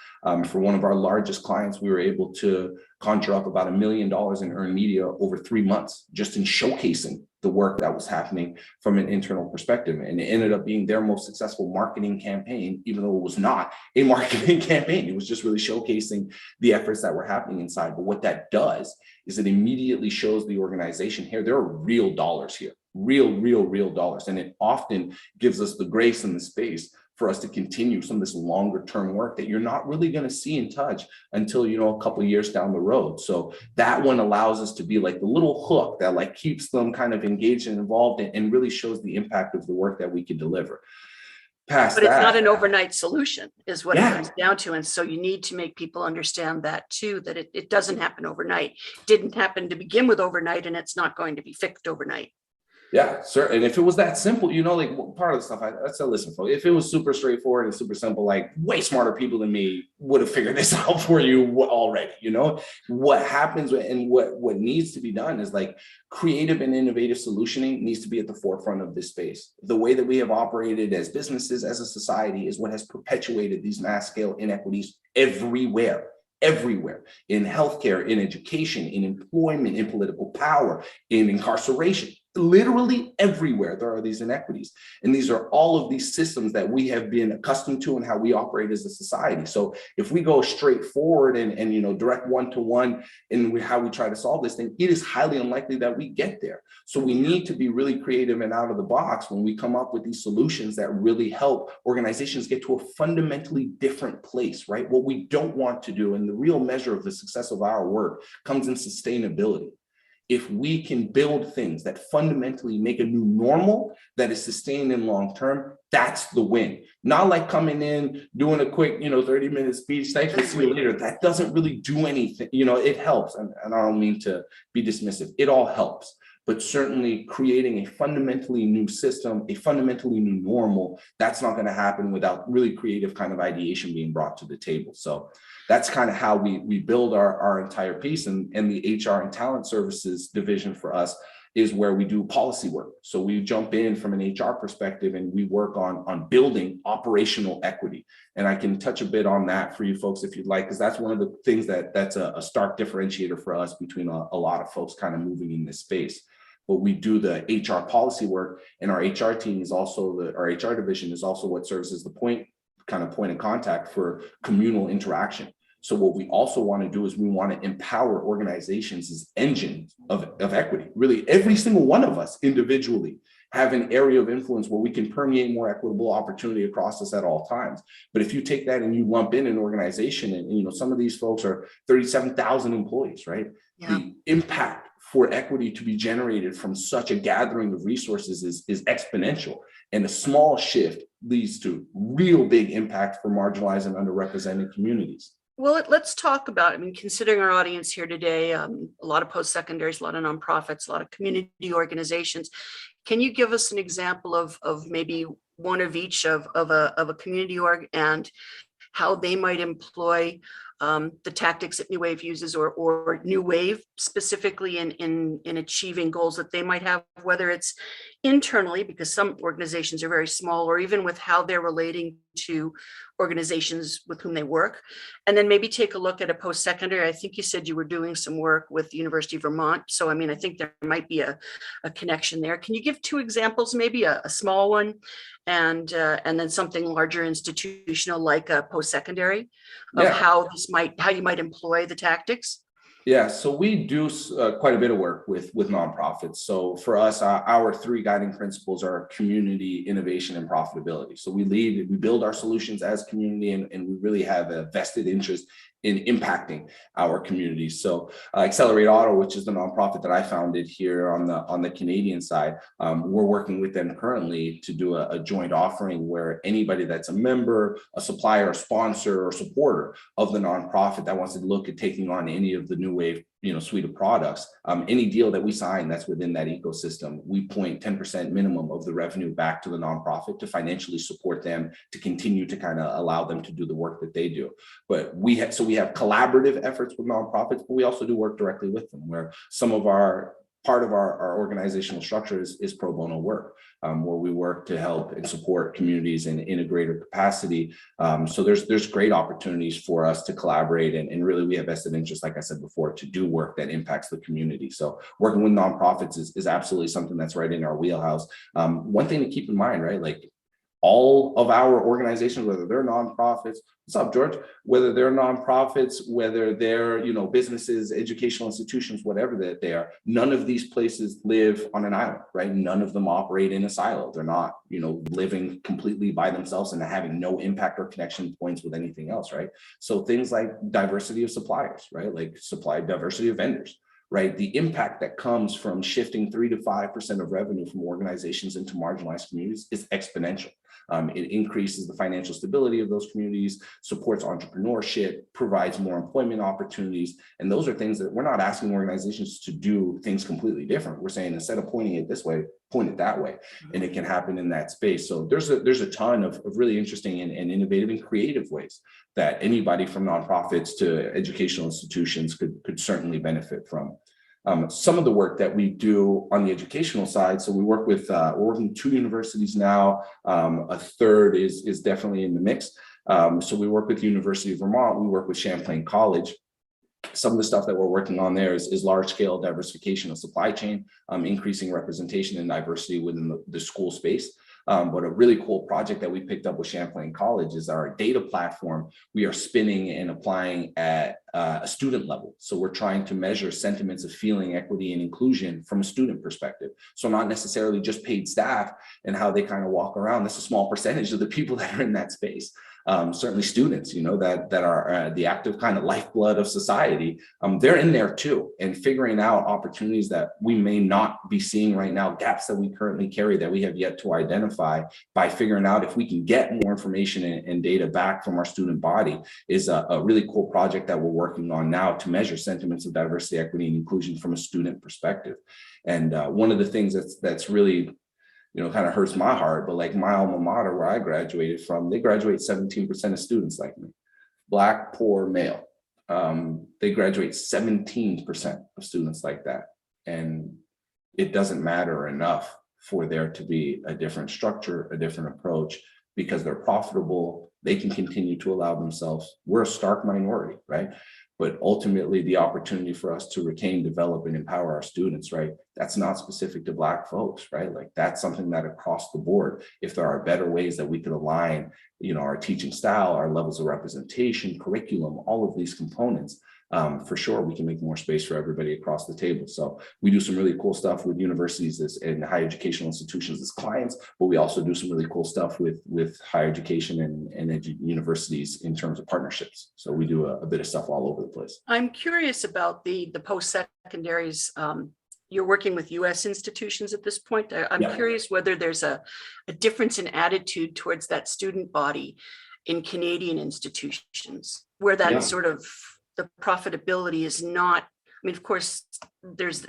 For one of our largest clients, we were able to conjure up about $1 million in earned media over 3 months, just in showcasing the work that was happening from an internal perspective. And it ended up being their most successful marketing campaign, even though it was not a marketing campaign. It was just really showcasing the efforts that were happening inside. But what that does is it immediately shows the organization here, there are real dollars here, real dollars. And it often gives us the grace and the space for us to continue some of this longer term work that you're not really going to see and touch until, a couple of years down the road. So that one allows us to be like the little hook that keeps them kind of engaged and involved and really shows the impact of the work that we can deliver. But it's not an overnight solution is what it comes down to. And so you need to make people understand that too, that it doesn't happen overnight. It didn't happen to begin with overnight, and it's not going to be fixed overnight. Yeah, sure. And if it was that simple, part of the stuff I said, listen, folks, if it was super straightforward and super simple, way smarter people than me would have figured this out for you already. What happens and what needs to be done is creative and innovative solutioning needs to be at the forefront of this space. The way that we have operated as businesses, as a society, is what has perpetuated these mass scale inequities everywhere, in healthcare, in education, in employment, in political power, in incarceration. literally everywhere there are these inequities. And these are all of these systems that we have been accustomed to and how we operate as a society. So if we go straight forward and direct one-to-one in how we try to solve this thing, it is highly unlikely that we get there. So we need to be really creative and out of the box when we come up with these solutions that really help organizations get to a fundamentally different place, right? What we don't want to do, and the real measure of the success of our work, comes in sustainability. If we can build things that fundamentally make a new normal that is sustained in long term, that's the win. Not like coming in, doing a quick, 30-minute speech, thanks, we'll see you later. That doesn't really do anything. It helps. And I don't mean to be dismissive. It all helps. But certainly creating a fundamentally new system, a fundamentally new normal, that's not going to happen without really creative kind of ideation being brought to the table. So that's kind of how we build our entire piece. And the HR and talent services division for us is where we do policy work. So we jump in from an HR perspective and we work on building operational equity. And I can touch a bit on that for you folks if you'd like, because that's one of the things that's a stark differentiator for us between a lot of folks kind of moving in this space. But we do the HR policy work, and our HR team is also our HR division is also what serves as the point of contact for communal interaction. So what we also want to do is we want to empower organizations as engines of equity. Really, every single one of us individually have an area of influence where we can permeate more equitable opportunity across us at all times. But if you take that and you lump in an organization, and some of these folks are 37,000 employees, right? Yeah. The impact for equity to be generated from such a gathering of resources is exponential. And a small shift leads to real big impact for marginalized and underrepresented communities. Well, let's talk about, considering our audience here today, a lot of post-secondaries, a lot of nonprofits, a lot of community organizations. Can you give us an example of maybe one of each of a community org and how they might employ the tactics that nuwave uses or nuwave specifically in achieving goals that they might have, whether it's internally, because some organizations are very small, or even with how they're relating to organizations with whom they work. And then maybe take a look at a post-secondary. I think you said you were doing some work with the University of Vermont. So, I think there might be a connection there. Can you give two examples, maybe a small one and then something larger institutional like a post-secondary of how you might employ the tactics? Yeah, so we do quite a bit of work with nonprofits. So for us, our three guiding principles are community, innovation, and profitability. So we build our solutions as community, and we really have a vested interest in impacting our communities. So Accelerate Auto, which is the nonprofit that I founded here on the Canadian side, we're working with them currently to do a joint offering where anybody that's a member, a supplier, a sponsor, or supporter of the nonprofit that wants to look at taking on any of the nuwave suite of products, any deal that we sign that's within that ecosystem, we point 10% minimum of the revenue back to the nonprofit to financially support them, to continue to kind of allow them to do the work that they do. But we have collaborative efforts with nonprofits, but we also do work directly with them, where some of part of our organizational structure is pro bono work, where we work to help and support communities in a greater capacity. So there's great opportunities for us to collaborate, and really we have vested interest, like I said before, to do work that impacts the community. So working with nonprofits is absolutely something that's right in our wheelhouse. One thing to keep in mind, right? Like all of our organizations, whether they're nonprofits, what's up, George? Whether they're nonprofits, whether they're, businesses, educational institutions, whatever that they are, none of these places live on an island, right? None of them operate in a silo. They're not, living completely by themselves and having no impact or connection points with anything else, right? So things like diversity of suppliers, right? Like diversity of vendors. Right, the impact that comes from shifting 3 to 5% of revenue from organizations into marginalized communities is exponential. It increases the financial stability of those communities, supports entrepreneurship, provides more employment opportunities. And those are things that we're not asking organizations to do things completely different. We're saying instead of pointing it this way, point it that way. And it can happen in that space. So there's a ton of really interesting and innovative and creative ways that anybody from nonprofits to educational institutions could certainly benefit from. Some of the work that we do on the educational side, so we're working with 2 universities now. A third is definitely in the mix. So we work with the University of Vermont. We work with Champlain College. Some of the stuff that we're working on there is large-scale diversification of supply chain, increasing representation and diversity within the school space. But a really cool project that we picked up with Champlain College is our data platform we are spinning and applying at a student level. So we're trying to measure sentiments of feeling, equity, and inclusion from a student perspective. So not necessarily just paid staff and how they kind of walk around. That's a small percentage of the people that are in that space. Certainly students, that are the active kind of lifeblood of society, they're in there too, and figuring out opportunities that we may not be seeing right now, gaps that we currently carry that we have yet to identify, by figuring out if we can get more information and data back from our student body is a really cool project that we're working on now to measure sentiments of diversity, equity, and inclusion from a student perspective. And one of the things that's really kind of hurts my heart, but like my alma mater where I graduated from, they graduate 17% of students like me, Black, poor, male. They graduate 17% of students like that. And it doesn't matter enough for there to be a different structure, a different approach, because they're profitable, they can continue to allow themselves. We're a stark minority, right? But ultimately the opportunity for us to retain, develop, and empower our students, right? That's not specific to Black folks, right? Like that's something that across the board, if there are better ways that we could align, our teaching style, our levels of representation, curriculum, all of these components, for sure, we can make more space for everybody across the table. So we do some really cool stuff with universities and higher educational institutions as clients, but we also do some really cool stuff with higher education and universities in terms of partnerships. So we do a bit of stuff all over the place. I'm curious about the post-secondaries. You're working with US institutions at this point. I'm curious whether there's a difference in attitude towards that student body in Canadian institutions, where that sort of the profitability is not, of course, there's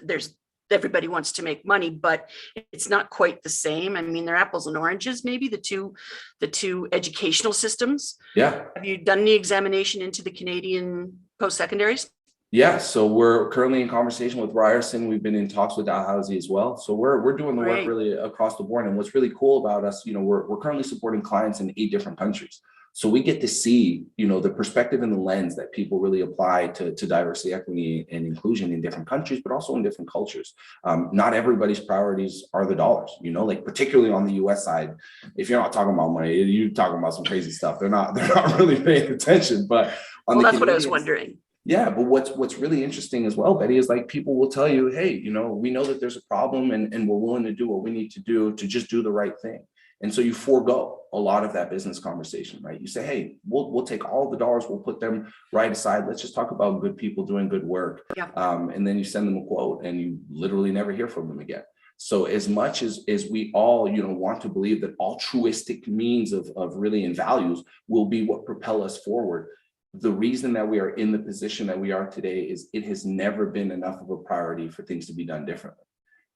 everybody wants to make money, but it's not quite the same. They're apples and oranges, maybe the two educational systems. Yeah. Have you done any examination into the Canadian post-secondaries? Yeah, so we're currently in conversation with Ryerson. We've been in talks with Dalhousie as well. So we're doing the work really across the board. And what's really cool about us, we're currently supporting clients in 8 different countries. So we get to see, the perspective and the lens that people really apply to diversity, equity, and inclusion in different countries, but also in different cultures. Not everybody's priorities are the dollars, like particularly on the US side. If you're not talking about money, you're talking about some crazy stuff. They're not really paying attention. But on that's what I was wondering. Yeah, but what's really interesting as well, Betty, is like people will tell you, hey, we know that there's a problem and we're willing to do what we need to do to just do the right thing. And so you forego a lot of that business conversation, right? You say, hey, we'll take all the dollars, we'll put them right aside. Let's just talk about good people doing good work. Yeah. And then you send them a quote and you literally never hear from them again. So as much as we all, want to believe that altruistic means of really in values will be what propel us forward, the reason that we are in the position that we are today is it has never been enough of a priority for things to be done differently.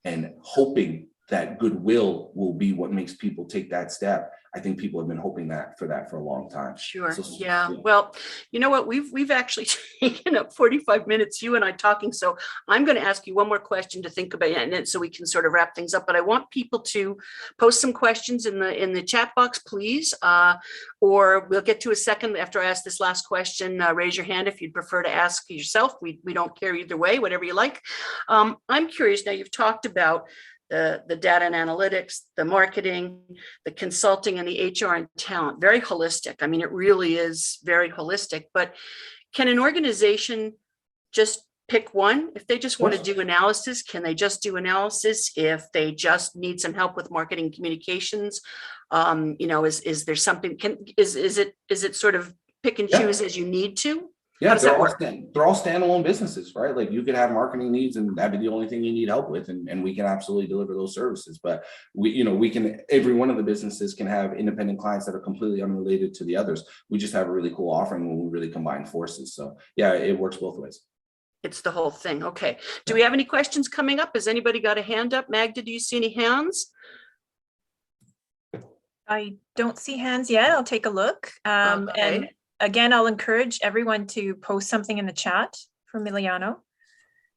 And hoping that goodwill will be what makes people take that step. I think people have been hoping for that for a long time. Sure. Yeah. Well, you know what? We've actually taken up 45 minutes, you and I talking. So I'm going to ask you one more question to think about, and then so we can sort of wrap things up. But I want people to post some questions in the chat box, please. Or we'll get to a second after I ask this last question. Raise your hand if you'd prefer to ask yourself. We don't care either way, whatever you like. I'm curious. Now you've talked about the data and analytics, the marketing, the consulting, and the HR and talent. Very holistic. It really is very holistic. But can an organization just pick one? If they just want to do analysis, can they just do analysis? If they just need some help with marketing communications, is there something? Is it sort of pick and choose as you need to? Yeah, they're all standalone businesses, right? Like you could have marketing needs and that'd be the only thing you need help with. And we can absolutely deliver those services. But every one of the businesses can have independent clients that are completely unrelated to the others. We just have a really cool offering when we really combine forces. So yeah, it works both ways. It's the whole thing. Okay. Do we have any questions coming up? Has anybody got a hand up? Magda, do you see any hands? I don't see hands yet. I'll take a look. And again, I'll encourage everyone to post something in the chat for Emiliano.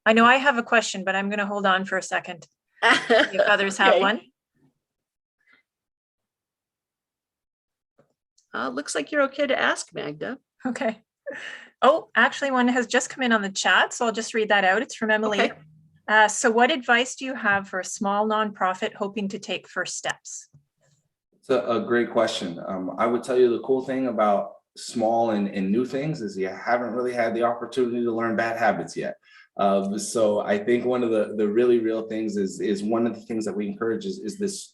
I know I have a question, but I'm going to hold on for a second. If others have one. Looks like you're okay to ask, Magda. Okay. Oh, actually, one has just come in on the chat, so I'll just read that out. It's from Emily. Okay. So what advice do you have for a small nonprofit hoping to take first steps? It's a great question. I would tell you the cool thing about small and new things is you haven't really had the opportunity to learn bad habits yet. So I think one of the really real things is one of the things that we encourage is this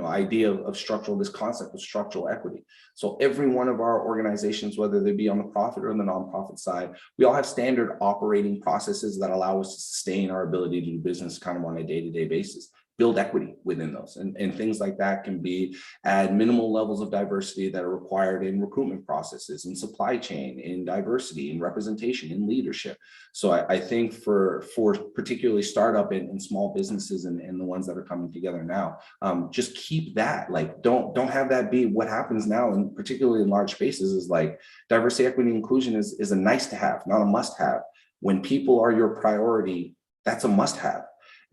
idea of structural, this concept of structural equity. So every one of our organizations, whether they be on the profit or the nonprofit side, we all have standard operating processes that allow us to sustain our ability to do business kind of on a day-to-day basis. Build equity within those, and things like that can be add minimal levels of diversity that are required in recruitment processes, in supply chain, in diversity, in representation, in leadership. So I think for particularly startup and small businesses and the ones that are coming together now, just keep that, like don't have that be what happens now, and particularly in large spaces, is like diversity, equity, inclusion is a nice to have, not a must have. When people are your priority, that's a must have.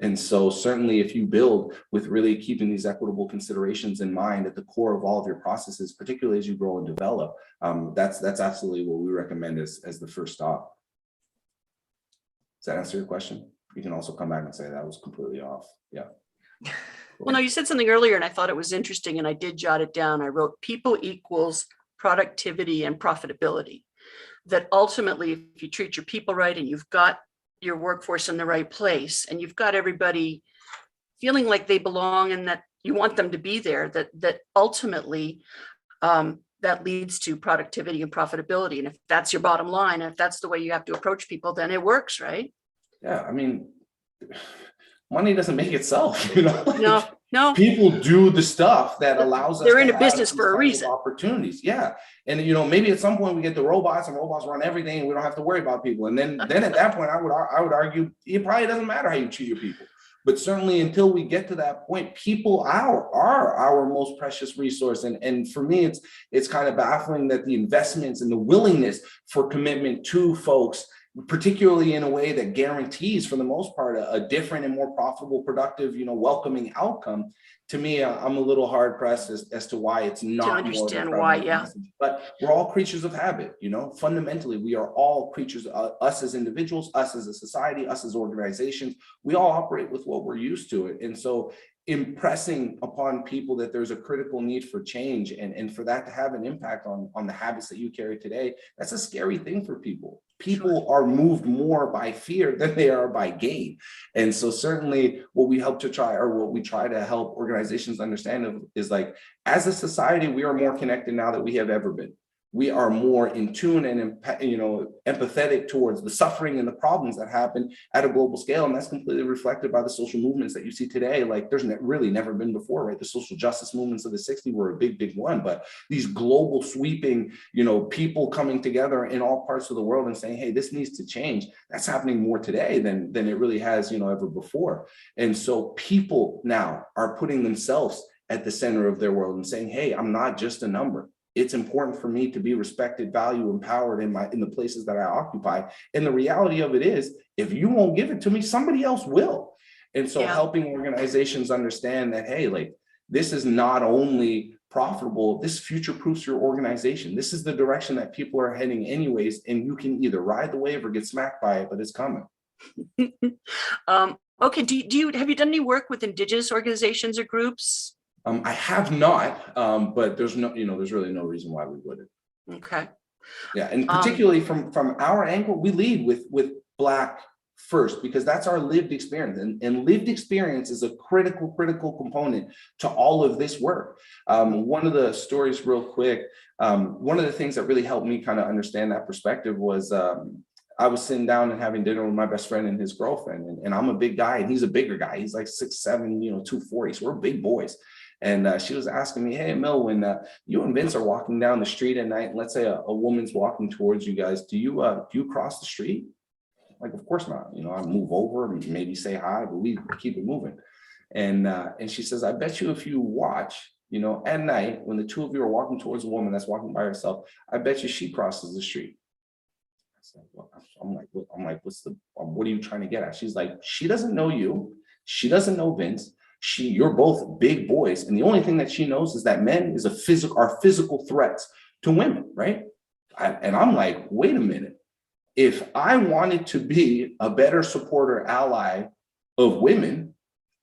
And so certainly if you build with really keeping these equitable considerations in mind at the core of all of your processes, particularly as you grow and develop, that's absolutely what we recommend as the first stop. Does that answer your question? You can also come back and say that was completely off. Yeah. Well, no, you said something earlier and I thought it was interesting and I did jot it down. I wrote people equals productivity and profitability. That ultimately, if you treat your people right and you've got your workforce in the right place and you've got everybody feeling like they belong and that you want them to be there, that ultimately that leads to productivity and profitability. And if that's your bottom line, and if that's the way you have to approach people, then it works, right? Yeah, I mean, money doesn't make itself, like, no. People do the stuff that allows us. They're in to a business have for a these kinds of reason. Opportunities, yeah. And maybe at some point we get the robots and robots run everything and we don't have to worry about people. And then at that point, I would argue it probably doesn't matter how you treat your people. But certainly until we get to that point, people are our most precious resource. And for me, it's kind of baffling that the investments and the willingness for commitment to folks, particularly in a way that guarantees, for the most part, a different and more profitable, productive, welcoming outcome. To me, I'm a little hard pressed as to why it's not. To understand why, yeah. But we're all creatures of habit, fundamentally, we are all creatures, us as individuals, us as a society, us as organizations, we all operate with what we're used to it. And so impressing upon people that there's a critical need for change and for that to have an impact on the habits that you carry today, that's a scary thing for people. People are moved more by fear than they are by gain. And so certainly what we try to help organizations understand is like, as a society, we are more connected now than we have ever been. We are more in tune and empathetic towards the suffering and the problems that happen at a global scale. And that's completely reflected by the social movements that you see today. Like there's really never been before, right? The social justice movements of the 60s were a big one, but these global sweeping, people coming together in all parts of the world and saying, hey, this needs to change. That's happening more today than it really has, ever before. And so people now are putting themselves at the center of their world and saying, hey, I'm not just a number. It's important for me to be respected, valued, empowered in the places that I occupy. And the reality of it is, if you won't give it to me, somebody else will. And so helping organizations understand that, hey, like this is not only profitable, this future-proofs your organization. This is the direction that people are heading anyways, and you can either ride the wave or get smacked by it, but it's coming. Okay, have you done any work with Indigenous organizations or groups? I have not, but there's really no reason why we wouldn't. Okay. Yeah, and particularly from our angle, we lead with Black first, because that's our lived experience, and lived experience is a critical component to all of this work. One of the stories, real quick, one of the things that really helped me kind of understand that perspective was I was sitting down and having dinner with my best friend and his girlfriend, and I'm a big guy and he's a bigger guy. He's like 6'7", 240. So we're big boys. And she was asking me, hey, Mil, when you and Vince are walking down the street at night, and let's say a woman's walking towards you guys, do you cross the street? Like, of course not. I move over and maybe say hi, but we keep it moving. And she says, I bet you if you watch, at night, when the two of you are walking towards a woman that's walking by herself, I bet you she crosses the street. I'm like, what are you trying to get at? She's like, she doesn't know you. She doesn't know Vince. You're both big boys. And the only thing that she knows is that men are physical threats to women, right? And I'm like, wait a minute. if I wanted to be a better supporter ally of women,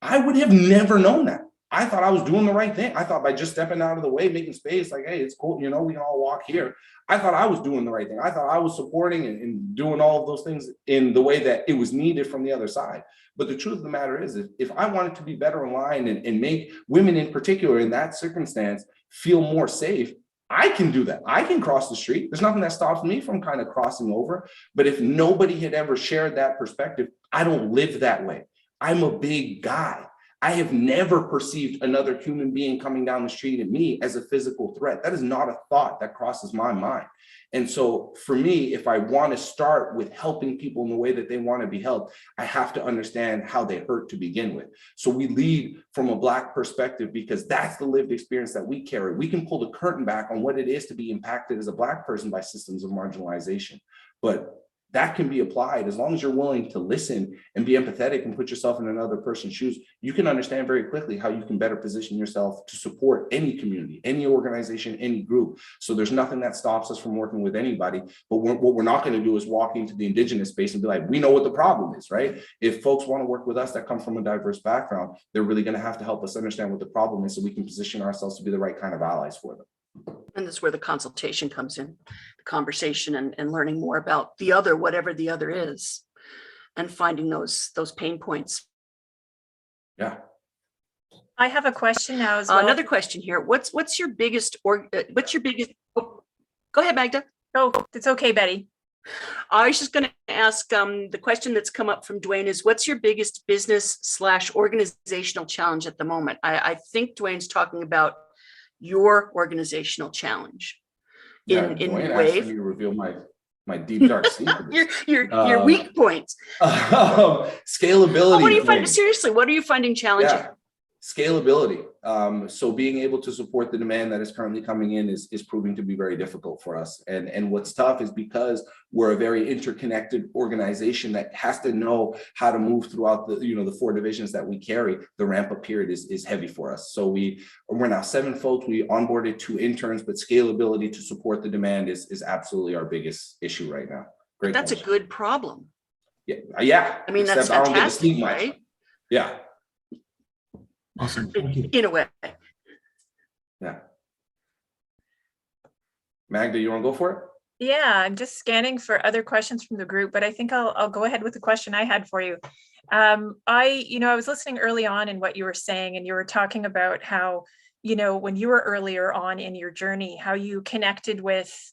I would have never known that. I thought I was doing the right thing. I thought by just stepping out of the way, making space, like, hey, it's cool, you know, we can all walk here. I thought I was doing the right thing. I thought I was supporting and doing all of those things in the way that it was needed from the other side. But the truth of the matter is, if I wanted to be better aligned and make women in particular in that circumstance feel more safe, I can do that. I can cross the street. There's nothing that stops me from kind of crossing over. But if nobody had ever shared that perspective, I don't live that way. I'm a big guy. I have never perceived another human being coming down the street at me as a physical threat. That is not a thought that crosses my mind. And so for me, if I want to start with helping people in the way that they want to be helped, I have to understand how they hurt to begin with. So we lead from a Black perspective because that's the lived experience that we carry. We can pull the curtain back on what it is to be impacted as a Black person by systems of marginalization. But that can be applied as long as you're willing to listen and be empathetic and put yourself in another person's shoes. You can understand very quickly how you can better position yourself to support any community, any organization, any group. So there's nothing that stops us from working with anybody. But what we're not going to do is walk into the Indigenous space and be like, we know what the problem is, right? If folks want to work with us that come from a diverse background, they're really going to have to help us understand what the problem is so we can position ourselves to be the right kind of allies for them. And that's where the consultation comes in, the conversation and learning more about the other, whatever the other is, and finding those pain points. Yeah. I have a question now as well. Another question here. What's your biggest oh, go ahead, Magda. Oh, it's okay, Betty. I was just going to ask the question that's come up from Dwayne is, what's your biggest business/organizational challenge at the moment? I think Dwayne's talking about your organizational challenge in Dwayne Wave. asked me to reveal my deep dark secrets. your weak points. Scalability. Oh, what are you finding? Seriously, what are you finding challenging? Yeah. Scalability. So being able to support the demand that is currently coming in is proving to be very difficult for us. And what's tough is because we're a very interconnected organization that has to know how to move throughout the 4 divisions that we carry. The ramp up period is heavy for us. So we're now 7 folks. We onboarded 2 interns, but scalability to support the demand is absolutely our biggest issue right now. Great. That's question. A good problem. Yeah. I mean, that's fantastic, right? Yeah. Awesome. Thank you. In a way. Yeah. Magda, you want to go for it? Yeah, I'm just scanning for other questions from the group, but I think I'll go ahead with the question I had for you. I was listening early on in what you were saying, and you were talking about how, when you were earlier on in your journey, how you connected with,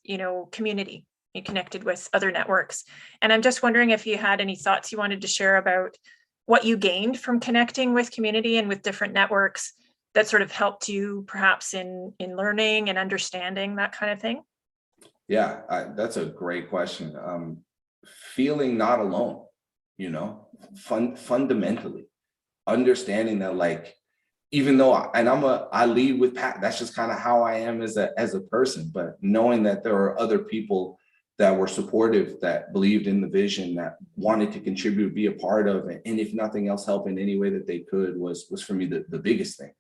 community, you connected with other networks. And I'm just wondering if you had any thoughts you wanted to share about what you gained from connecting with community and with different networks that sort of helped you perhaps in learning and understanding that kind of thing? Yeah, that's a great question. Feeling not alone, fundamentally understanding that, even though I lead with Pat, that's just kind of how I am as a person, but knowing that there are other people that were supportive, that believed in the vision, that wanted to contribute, be a part of it, and if nothing else, help in any way that they could was for me the biggest thing.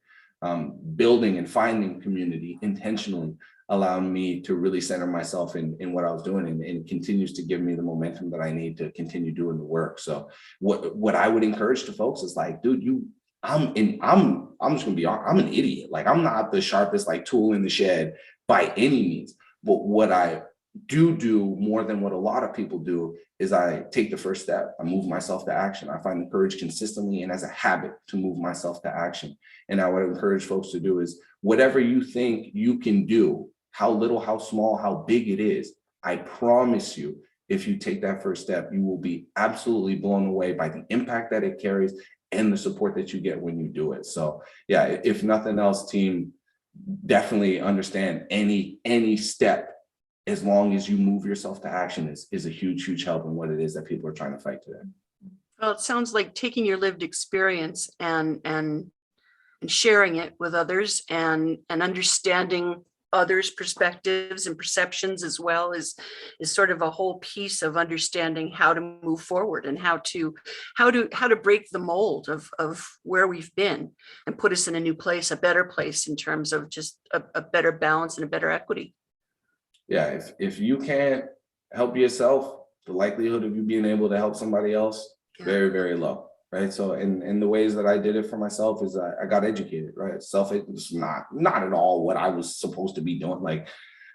Building and finding community intentionally allowed me to really center myself in what I was doing, and continues to give me the momentum that I need to continue doing the work. So what I would encourage to folks is dude, I'm just gonna be honest, I'm an idiot. I'm not the sharpest tool in the shed by any means, but what I do more than what a lot of people do is I take the first step. I move myself to action. I find the courage consistently and as a habit to move myself to action. And I would encourage folks to do is whatever you think you can do, how little, how small, how big it is, I promise you, if you take that first step, you will be absolutely blown away by the impact that it carries and the support that you get when you do it. So yeah, if nothing else, team, definitely understand any step, as long as you move yourself to action, is a huge help in what it is that people are trying to fight today. Well, it sounds like taking your lived experience and sharing it with others and understanding others' perspectives and perceptions as well is sort of a whole piece of understanding how to move forward and how to break the mold of where we've been and put us in a new place, a better place in terms of just a better balance and a better equity. Yeah, if you can't help yourself, the likelihood of you being able to help somebody else, very, very low. Right. So in the ways that I did it for myself is I got educated, right? It's not at all what I was supposed to be doing.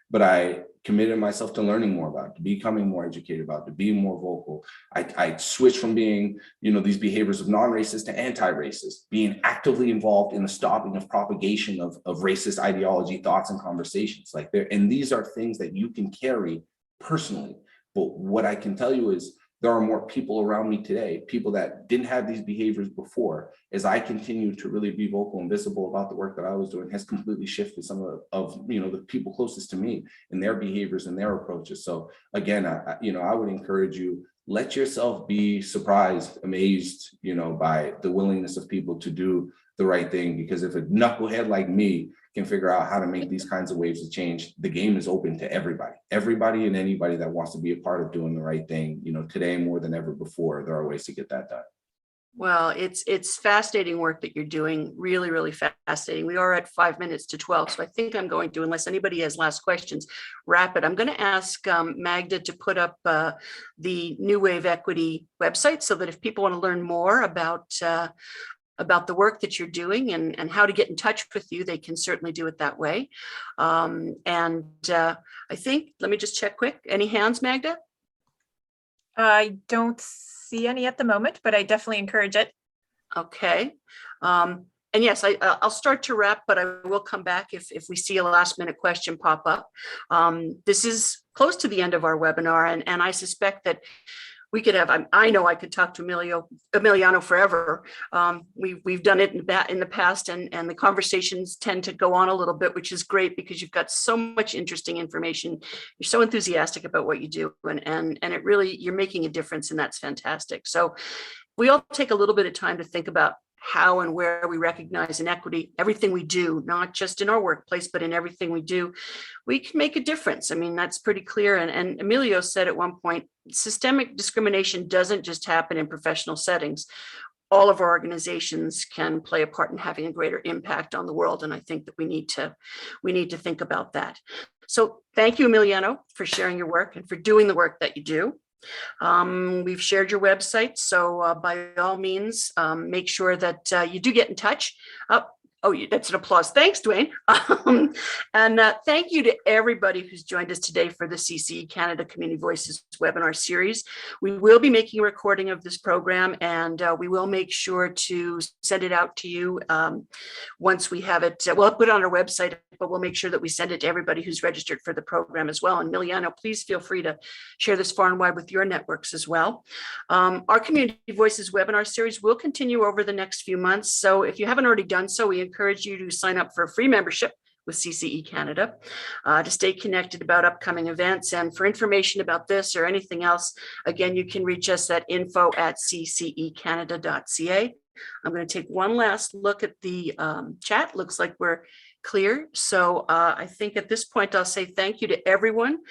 But I committed myself to learning more about it, to becoming more educated about it, to being more vocal. I switched from being, these behaviors of non-racist to anti-racist, being actively involved in the stopping of propagation of racist ideology, thoughts, and conversations and these are things that you can carry personally. But what I can tell you is there are more people around me today, people that didn't have these behaviors before, as I continue to really be vocal and visible about the work that I was doing, has completely shifted some of the people closest to me and their behaviors and their approaches. So again, I would encourage you, let yourself be surprised, amazed, by the willingness of people to do the right thing. Because if a knucklehead like me can figure out how to make these kinds of waves of change, the game is open to everybody and anybody that wants to be a part of doing the right thing. Today more than ever before, there are ways to get that done. Well, it's fascinating work that you're doing. Really, really fascinating. We are at 5 minutes to 12. So I think I'm going to, unless anybody has last questions, wrap it. I'm going to ask Magda to put up the nuwave Equity website so that if people want to learn more about the work that you're doing and how to get in touch with you, they can certainly do it that way. I think, let me just check quick. Any hands, Magda? I don't see any at the moment, but I definitely encourage it. Okay. And yes, I'll start to wrap, but I will come back if we see a last minute question pop up. This is close to the end of our webinar, and I suspect that we could have, I know I could talk to Emiliano forever. We've done it in the past, and the conversations tend to go on a little bit, which is great because you've got so much interesting information. You're so enthusiastic about what you do, and it really, you're making a difference, and that's fantastic. So we all take a little bit of time to think about how and where we recognize inequity, everything we do, not just in our workplace, but in everything we do, we can make a difference. I mean, that's pretty clear. And Emilio said at one point, systemic discrimination doesn't just happen in professional settings. All of our organizations can play a part in having a greater impact on the world. And I think that we need to think about that. So thank you, Emiliano, for sharing your work and for doing the work that you do. We've shared your website, so by all means, make sure that you do get in touch. That's an applause. Thanks, Dwayne. And thank you to everybody who's joined us today for the CCE Canada Community Voices webinar series. We will be making a recording of this program, and we will make sure to send it out to you once we have it. We'll put it on our website, but we'll make sure that we send it to everybody who's registered for the program as well. And Emiliano, please feel free to share this far and wide with your networks as well. Our Community Voices webinar series will continue over the next few months. So if you haven't already done so, we encourage you to sign up for a free membership with CCE Canada to stay connected about upcoming events. And for information about this or anything else, again, you can reach us at info@ccecanada.ca. I'm going to take one last look at the chat. Looks like we're clear. So I think at this point, I'll say thank you to everyone.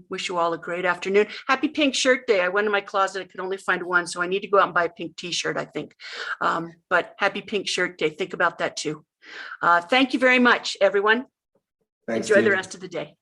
Wish you all a great afternoon. Happy Pink Shirt Day. I went in my closet. I could only find one, so I need to go out and buy a pink t-shirt, I think. But happy Pink Shirt Day. Think about that too. Thank you very much, everyone. Thanks, Enjoy Tina. the rest of the day.